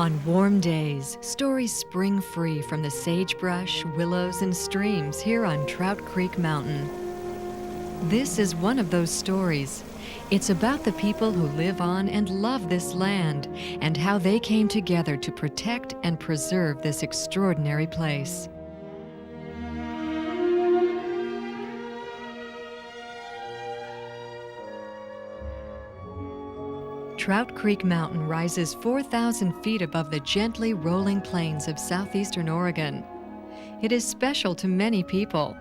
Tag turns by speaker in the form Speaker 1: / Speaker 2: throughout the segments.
Speaker 1: On warm days, stories spring free from the sagebrush, willows, and streams here on Trout Creek Mountain. This is one of those stories. It's about the people who live on and love this land and how they came together to protect and preserve this extraordinary place. Trout Creek Mountain rises 4,000 feet above the gently rolling plains of southeastern Oregon. It is special to many people.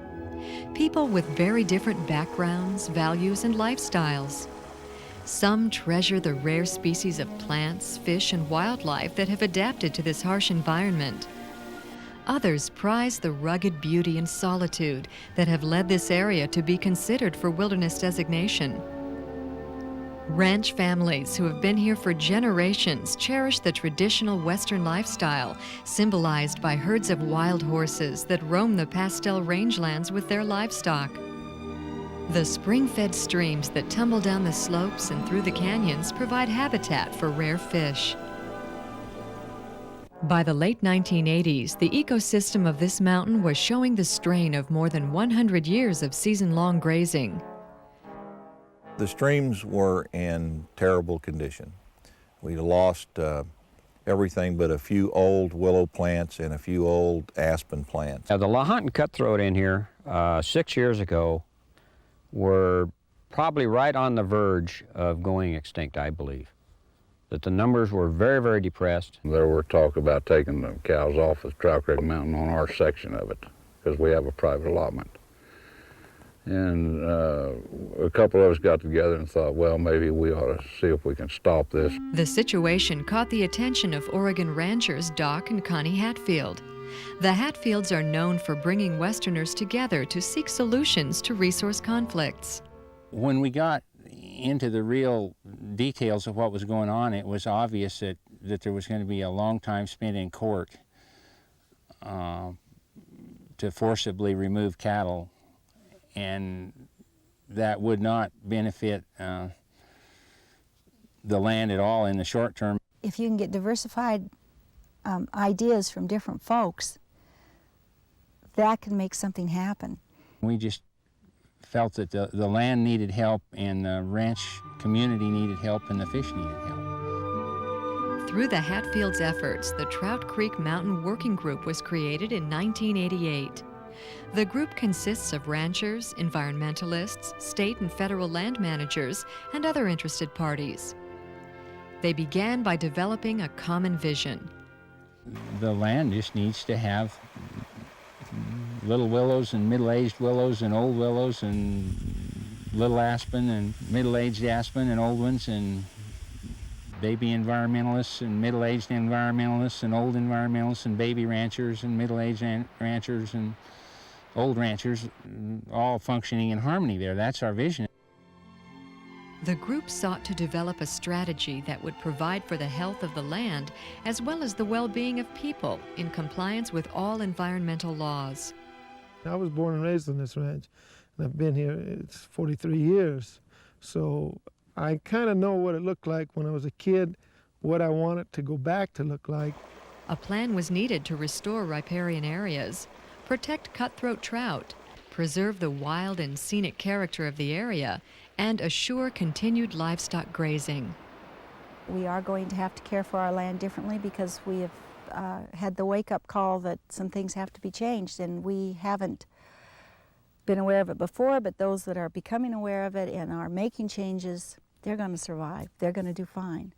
Speaker 1: People with very different backgrounds, values, and lifestyles. Some treasure the rare species of plants, fish, and wildlife that have adapted to this harsh environment. Others prize the rugged beauty and solitude that have led this area to be considered for wilderness designation. Ranch families who have been here for generations cherish the traditional Western lifestyle, symbolized by herds of wild horses that roam the pastel rangelands with their livestock. The spring-fed streams that tumble down the slopes and through the canyons provide habitat for rare fish. By the late 1980s, the ecosystem of this mountain was showing the strain of more than 100 years of season-long grazing.
Speaker 2: The streams were in terrible condition. We lost everything but a few old willow plants and a few old aspen plants.
Speaker 3: Now, the Lahontan cutthroat in here 6 years ago were probably right on the verge of going extinct, I believe. That the numbers were very, very depressed.
Speaker 4: There were talk about taking the cows off of Trout Creek Mountain on our section of it because we have a private allotment. And a couple of us got together and thought, well, maybe we ought to see if we can stop this.
Speaker 1: The situation caught the attention of Oregon ranchers Doc and Connie Hatfield. The Hatfields are known for bringing Westerners together to seek solutions to resource conflicts.
Speaker 3: When we got into the real details of what was going on, it was obvious that there was going to be a long time spent in court to forcibly remove cattle, and that would not benefit the land at all in the short term.
Speaker 5: If you can get diversified ideas from different folks, that can make something happen.
Speaker 3: We just felt that the land needed help, and the ranch community needed help, and the fish needed help.
Speaker 1: Through the Hatfields' efforts, the Trout Creek Mountain Working Group was created in 1988. The group consists of ranchers, environmentalists, state and federal land managers, and other interested parties. They began by developing a common vision.
Speaker 3: The land just needs to have little willows and middle-aged willows and old willows and little aspen and middle-aged aspen and old ones and baby environmentalists and middle-aged environmentalists and old environmentalists and baby ranchers and middle-aged ranchers and old ranchers, all functioning in harmony there. That's our vision.
Speaker 1: The group sought to develop a strategy that would provide for the health of the land as well as the well-being of people in compliance with all environmental laws.
Speaker 6: I was born and raised on this ranch, and I've been here, it's 43 years. So I kind of know what it looked like when I was a kid, what I want it to go back to look like.
Speaker 1: A plan was needed to restore riparian areas, protect cutthroat trout, preserve the wild and scenic character of the area, and assure continued livestock grazing.
Speaker 5: We are going to have to care for our land differently because we have had the wake-up call that some things have to be changed, and we haven't been aware of it before, but those that are becoming aware of it and are making changes, they're going to survive. They're going to do fine.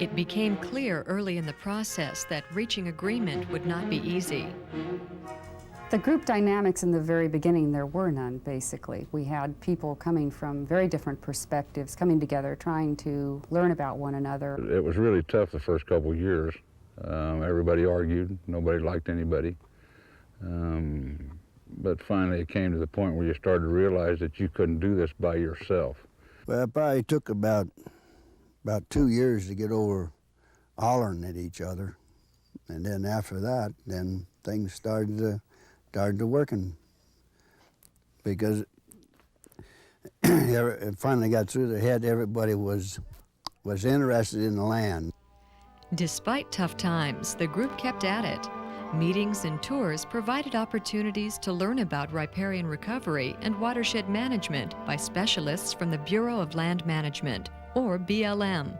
Speaker 1: It became clear early in the process that reaching agreement would not be easy.
Speaker 7: The group dynamics in the very beginning, there were none, basically. We had people coming from very different perspectives, coming together, trying to learn about one another.
Speaker 4: It was really tough the first couple of years. Everybody argued, nobody liked anybody. But finally it came to the point where you started to realize that you couldn't do this by yourself.
Speaker 8: Well, it probably took about 2 years to get over hollering at each other. And then after that, then things started to working, because it finally got through their head everybody was interested in the land.
Speaker 1: Despite tough times, the group kept at it. Meetings and tours provided opportunities to learn about riparian recovery and watershed management by specialists from the Bureau of Land Management, or BLM.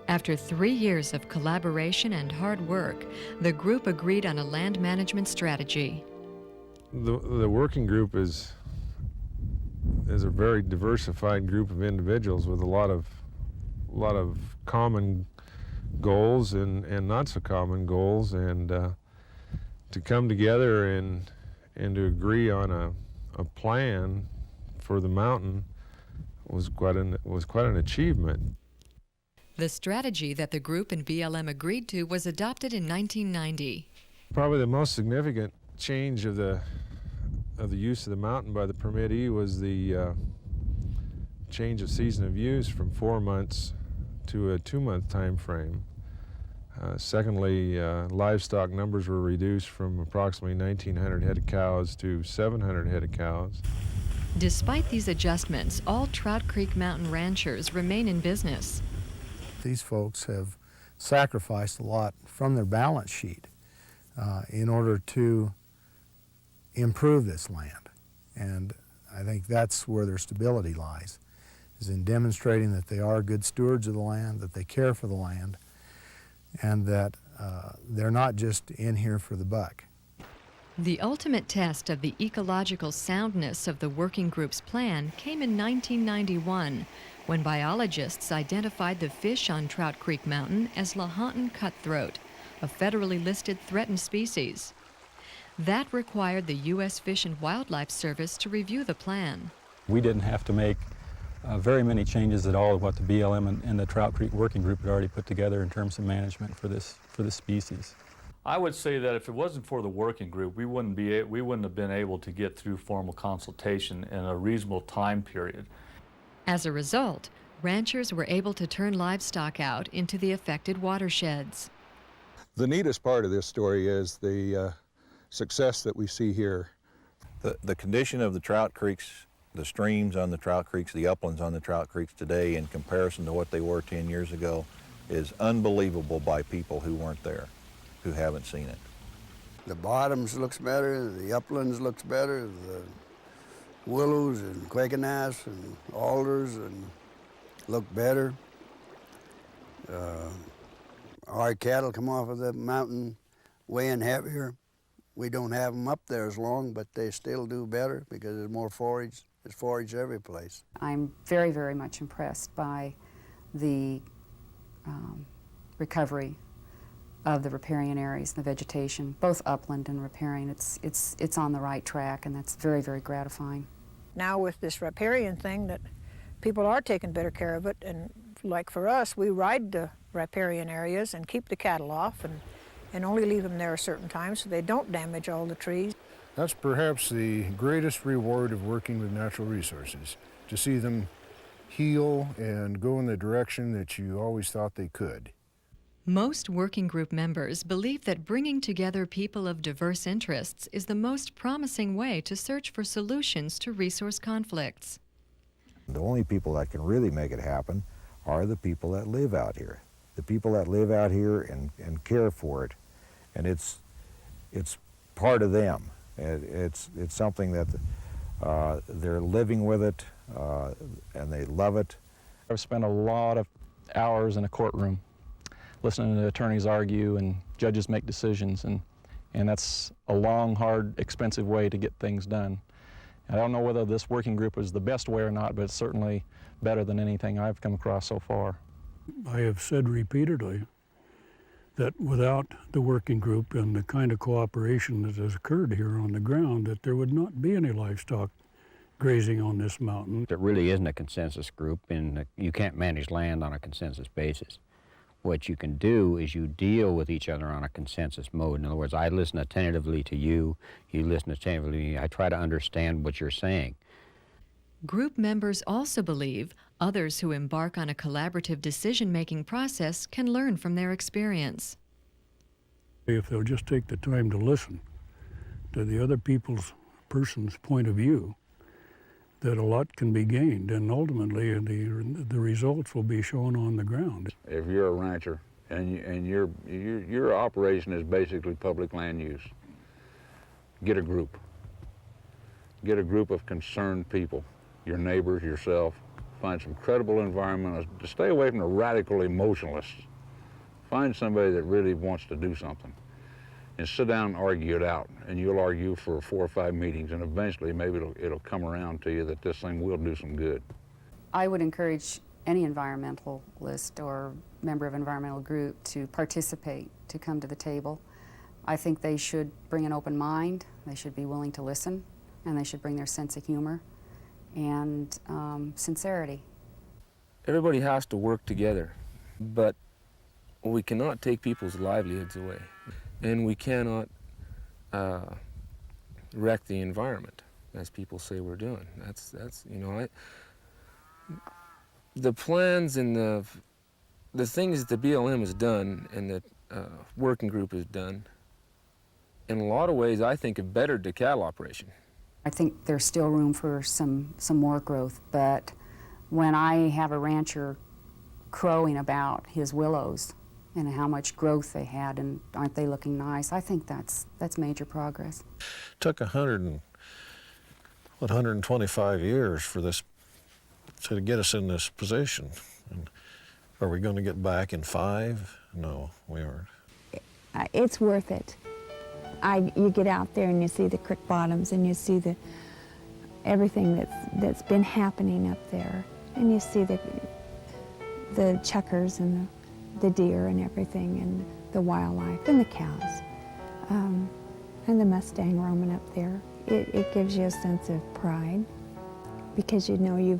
Speaker 1: After 3 years of collaboration and hard work, the group agreed on a land management strategy.
Speaker 9: The working group is a very diversified group of individuals with a lot of common goals and not so common goals, and to come together and to agree on a plan for the mountain was quite an achievement.
Speaker 1: The strategy that the group and BLM agreed to was adopted in 1990.
Speaker 9: Probably the most significant change of the use of the mountain by the permittee was the change of season of use from 4 months to a 2-month time frame. Secondly, livestock numbers were reduced from approximately 1,900 head of cows to 700 head of cows.
Speaker 1: Despite these adjustments, all Trout Creek Mountain ranchers remain in business.
Speaker 10: These folks have sacrificed a lot from their balance sheet in order to improve this land. And I think that's where their stability lies, is in demonstrating that they are good stewards of the land, that they care for the land, and that they're not just in here for the buck.
Speaker 1: The ultimate test of the ecological soundness of the working group's plan came in 1991, when biologists identified the fish on Trout Creek Mountain as Lahontan cutthroat, a federally listed threatened species. That required the U.S. Fish and Wildlife Service to review the plan.
Speaker 11: We didn't have to make very many changes at all of what the BLM and the Trout Creek Working Group had already put together in terms of management for this species.
Speaker 12: I would say that if it wasn't for the working group, we wouldn't have been able to get through formal consultation in a reasonable time period.
Speaker 1: As a result, ranchers were able to turn livestock out into the affected watersheds.
Speaker 13: The neatest part of this story is the success that we see here.
Speaker 2: The condition of the trout creeks, the streams on the trout creeks, the uplands on the trout creeks today in comparison to what they were 10 years ago is unbelievable by people who weren't there, who haven't seen it.
Speaker 8: The bottoms looks better, the uplands looks better, the willows and quakeness and alders and look better. Our cattle come off of the mountain weighing heavier. We don't have them up there as long, but they still do better because there's more forage. There's forage every place.
Speaker 7: I'm very, very much impressed by the recovery of the riparian areas, the vegetation, both upland and riparian. It's on the right track, and that's very, very gratifying.
Speaker 14: Now with this riparian thing, that people are taking better care of it, and like for us, we ride the riparian areas and keep the cattle off and only leave them there a certain time so they don't damage all the trees.
Speaker 15: That's perhaps the greatest reward of working with natural resources, to see them heal and go in the direction that you always thought they could.
Speaker 1: Most working group members believe that bringing together people of diverse interests is the most promising way to search for solutions to resource conflicts.
Speaker 16: The only people that can really make it happen are the people that live out here. The people that live out here and care for it. And it's part of them. It's something that they're living with it and they love it.
Speaker 11: I've spent a lot of hours in a courtroom listening to attorneys argue and judges make decisions, and that's a long, hard, expensive way to get things done. I don't know whether this working group is the best way or not, but it's certainly better than anything I've come across so far.
Speaker 17: I have said repeatedly that without the working group and the kind of cooperation that has occurred here on the ground, that there would not be any livestock grazing on this mountain.
Speaker 18: There really isn't a consensus group, and you can't manage land on a consensus basis. What you can do is you deal with each other on a consensus mode. In other words, I listen attentively to you, you listen attentively to me, I try to understand what you're saying.
Speaker 1: Group members also believe others who embark on a collaborative decision-making process can learn from their experience.
Speaker 17: If they'll just take the time to listen to the other person's point of view, that a lot can be gained, and ultimately the results will be shown on the ground.
Speaker 4: If you're a rancher and your operation is basically public land use. Get a group. Get a group of concerned people, your neighbors, yourself. Find some credible environmentalists. Stay away from the radical emotionalists. Find somebody that really wants to do something. And sit down and argue it out. And you'll argue for 4 or 5 meetings, and eventually maybe it'll come around to you that this thing will do some good.
Speaker 7: I would encourage any environmentalist or member of environmental group to participate, to come to the table. I think they should bring an open mind, they should be willing to listen, and they should bring their sense of humor and sincerity.
Speaker 19: Everybody has to work together, but we cannot take people's livelihoods away, and we cannot wreck the environment, as people say we're doing. That's you know, the plans and the things that the BLM has done and the working group has done, in a lot of ways, I think have bettered the cattle operation.
Speaker 7: I think there's still room for some more growth, but when I have a rancher crowing about his willows and how much growth they had and aren't they looking nice, I think that's major progress.
Speaker 20: Took 125 years for this to get us in this position. And are we going to get back in 5? No, we aren't.
Speaker 21: It's worth it. You get out there and you see the creek bottoms and you see everything that's been happening up there, and you see the chuckers and the deer and everything, and the wildlife and the cows, and the Mustang roaming up there. It gives you a sense of pride because you know you've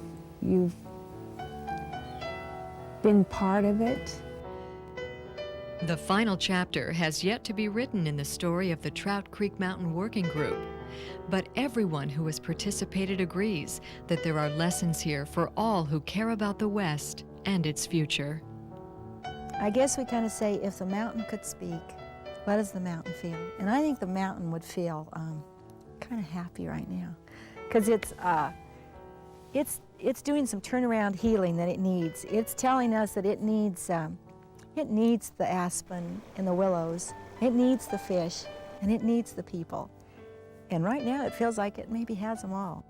Speaker 21: been part of it.
Speaker 1: The final chapter has yet to be written in the story of the Trout Creek Mountain Working Group, but everyone who has participated agrees that there are lessons here for all who care about the West and its future.
Speaker 5: I guess we kind of say, if the mountain could speak, what does the mountain feel? And I think the mountain would feel kind of happy right now, because it's doing some turnaround healing that it needs. It's telling us that it needs the aspen and the willows, it needs the fish, and it needs the people. And right now it feels like it maybe has them all.